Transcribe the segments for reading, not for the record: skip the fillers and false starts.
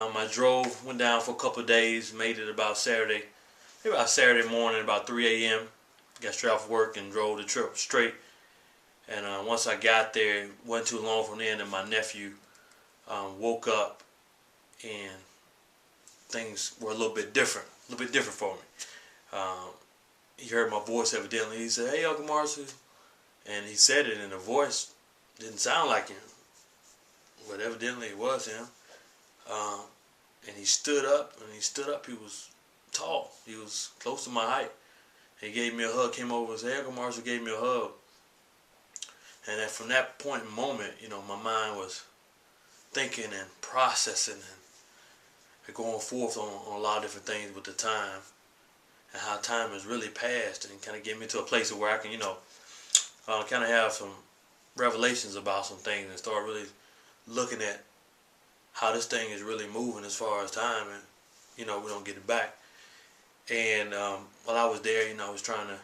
I drove, went down for a couple of days, made it about Saturday, maybe about Saturday morning, about 3 a.m. Got straight off work and drove the trip straight. And once I got there, it wasn't too long from then, and my nephew woke up, and things were a little bit different for me. He heard my voice evidently. He said, "Hey, Uncle Marcy," and he said it in a voice didn't sound like him, but evidently it was him. Um, and he stood up, He was tall. He was close to my height. He gave me a hug, came over and said, "Hey, Uncle Marcy," gave me a hug. And then from that point in moment, my mind was thinking and processing and going forth on a lot of different things with the time and how time has really passed, and kind of get me to a place where I can, kind of have some revelations about some things and start really looking at how this thing is really moving as far as time, and we don't get it back. And while I was there, I was trying to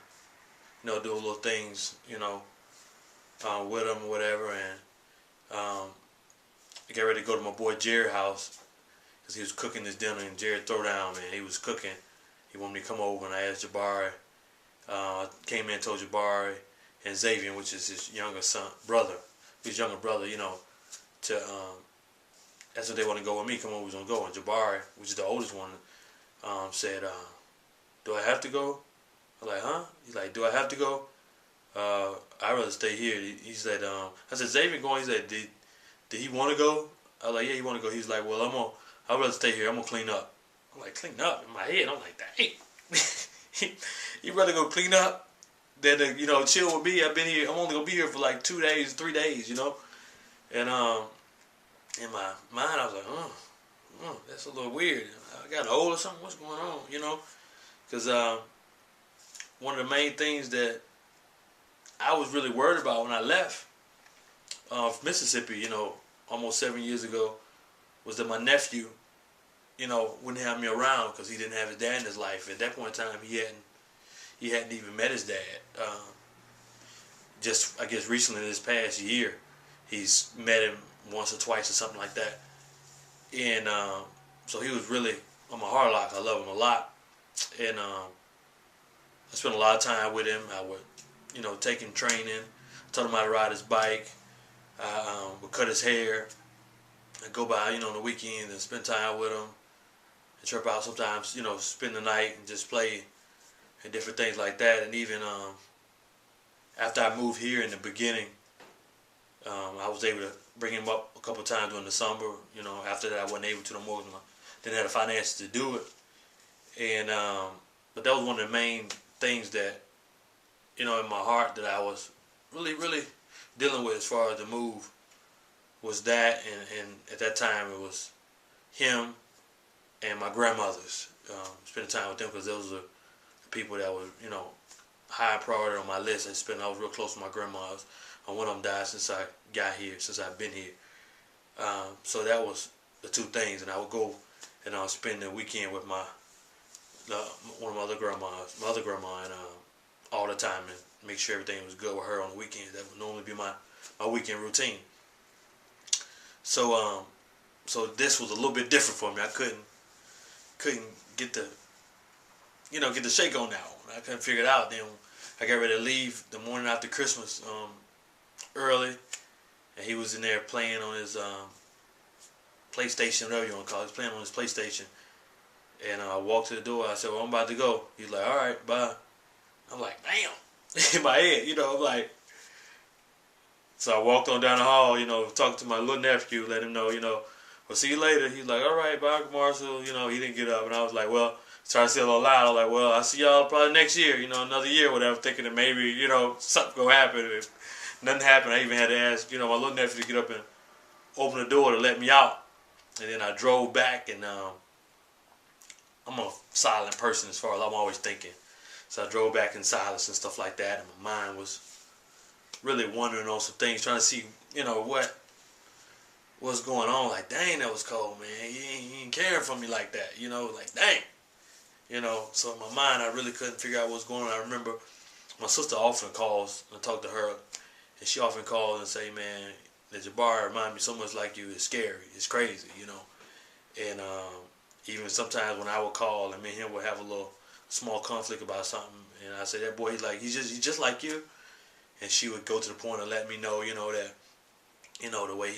do little things with him or whatever, and I got ready to go to my boy Jerry's house because he was cooking this dinner, and Jerry Throwdown, man, he was cooking. He wanted me to come over, and I asked Jabari. I came in and told Jabari and Xavier, which is his younger brother, to that's what they want to go with me. Come over, we're gonna go. And Jabari, which is the oldest one, said, "Do I have to go?" I'm like, "Huh?" He's like, "Do I have to go?" I'd rather stay here. He said, I said, "Xavier going?" He said, did he want to go?" I was like, "Yeah, he want to go." He's like, "Well, I'd rather stay here. I'm gonna clean up." I'm like, "Clean up?" In my head, I'm like, "Dang." He'd rather go clean up than to, chill with me. I'm only gonna be here for like 2 days, 3 days, And in my mind, I was like, that's a little weird. I got old or something. What's going on? Because one of the main things that I was really worried about when I left Mississippi, almost 7 years ago, was that my nephew, wouldn't have me around because he didn't have his dad in his life. At that point in time, he hadn't even met his dad. Just I guess recently, this past year, he's met him once or twice or something like that. And so he was really on my heart lock. I love him a lot, and I spent a lot of time with him. I would, take him training, taught him how to ride his bike. I would cut his hair. I'd go by, on the weekend and spend time with him. And trip out sometimes, spend the night and just play and different things like that. And even after I moved here in the beginning, I was able to bring him up a couple of times during the summer. After that I wasn't able to no more. Didn't have the finances to do it. And but that was one of the main things that, in my heart that I was really, really dealing with as far as the move was that. And at that time it was him and my grandmothers. Spending time with them because those are the people that were, high priority on my list. I was real close to my grandmas. One of them died since I got here, since I've been here. So that was the two things. And I would go and I would spend the weekend with one of my other grandmas, and all the time, and make sure everything was good with her on the weekends. That would normally be my weekend routine. So so this was a little bit different for me. I couldn't get the shake on that one. I couldn't figure it out. Then I got ready to leave the morning after Christmas early, and he was in there playing on his PlayStation, whatever you want to call it. He was playing on his PlayStation, and I walked to the door. I said, "Well, I'm about to go." He's like, "All right, bye." I'm like, "Damn." In my head, I'm like. So I walked on down the hall, talked to my little nephew, let him know, "Well, see you later." He's like, "All right, bye, Marshall." He didn't get up, and I was like, well, trying to say a little loud. I was like, "Well, I'll see y'all probably next year, another year, whatever," thinking that maybe, something gonna happen. If nothing happened, I even had to ask, my little nephew to get up and open the door to let me out. And then I drove back, and I'm a silent person as far as I'm always thinking. So I drove back in silence and stuff like that, and my mind was really wondering on some things, trying to see, what's going on. Like, dang, that was cold, man. He ain't caring for me like that, like, dang. So in my mind, I really couldn't figure out what's going on. I remember my sister often calls and talk to her, and she often calls and say, "Man, the Jabari remind me so much like you. It's scary. It's crazy, And even sometimes when I would call and me and him would have a little small conflict about something, and I said, that boy, he's just like you. And she would go to the point of letting me know, that, the way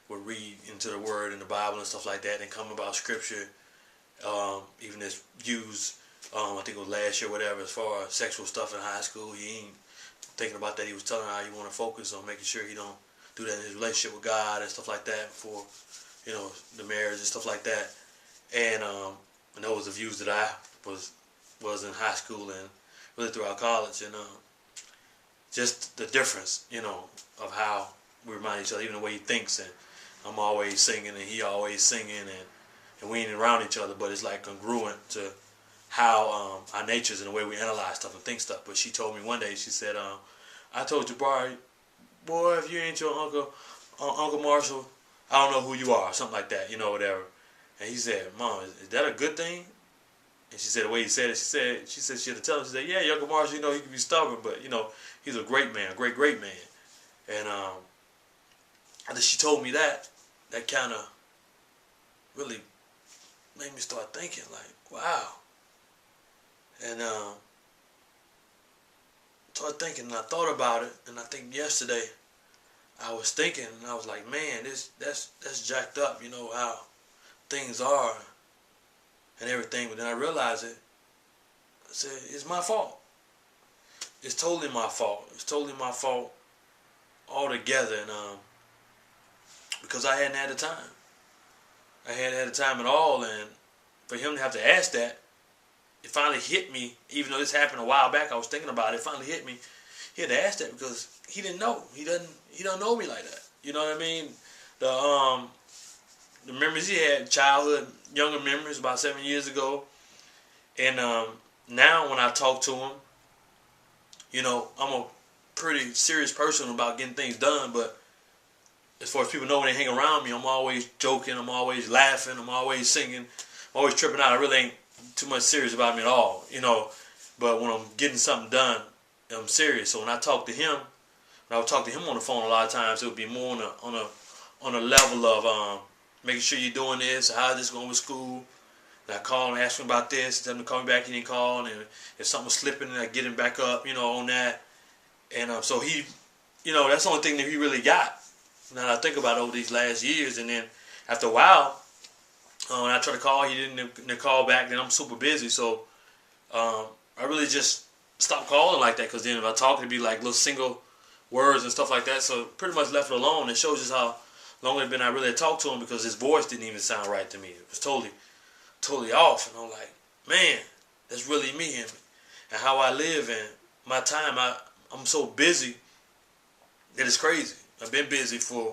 would read into the word in the Bible and stuff like that, and come about scripture, even as views, I think it was last year, whatever, as far as sexual stuff in high school, he ain't thinking about that. He was telling her how he want to focus on making sure he don't do that in his relationship with God and stuff like that for, the marriage and stuff like that. And those were the views that I was in high school and really throughout college. And just the difference, of how we remind each other, even the way he thinks. And I'm always singing and he always singing, and we ain't around each other, but it's like congruent to how our natures and the way we analyze stuff and think stuff. But she told me one day, she said, I told Jabari, boy, if you ain't your Uncle Marshall, I don't know who you are, something like that, whatever. And he said, Mom, is that a good thing? And she said, the way he said it, she said she had to tell him, she said, yeah, your Uncle Marshall, he can be stubborn, but, he's a great man, great man. And after she told me that kind of really made me start thinking, like, wow. And started thinking, and I thought about it, and I think yesterday I was thinking, and I was like, man, that's jacked up, how things are and everything. But then I realized it. I said, it's my fault. It's totally my fault. It's totally my fault altogether, and because I hadn't had the time. I hadn't had the time at all, and for him to have to ask that, it finally hit me. Even though this happened a while back, I was thinking about it. It finally hit me. He had to ask that because he didn't know. He don't know me like that. You know what I mean? The memories he had, childhood, younger memories, about 7 years ago, and now when I talk to him, I'm a pretty serious person about getting things done. But as far as people know when they hang around me, I'm always joking, I'm always laughing, I'm always singing, I'm always tripping out. I really ain't too much serious about me at all, But when I'm getting something done, I'm serious. So when I talk to him, when I would talk to him on the phone, a lot of times it would be more on a level of making sure you're doing this, how's this going with school. And I call and ask him about this, tell him to call me back, he didn't call, and if something was slipping, I get him back up, on that. And so he, that's the only thing that he really got. Now I think about it over these last years, and then after a while, when I try to call, he didn't call back. Then I'm super busy, so I really just stopped calling like that. Because then if I talk, it'd be like little single words and stuff like that. So pretty much left it alone. It shows just how long it's been I really talked to him, because his voice didn't even sound right to me. It was totally off. And I'm like, man, that's really me and how I live and my time. I'm so busy that it's crazy. I've been busy for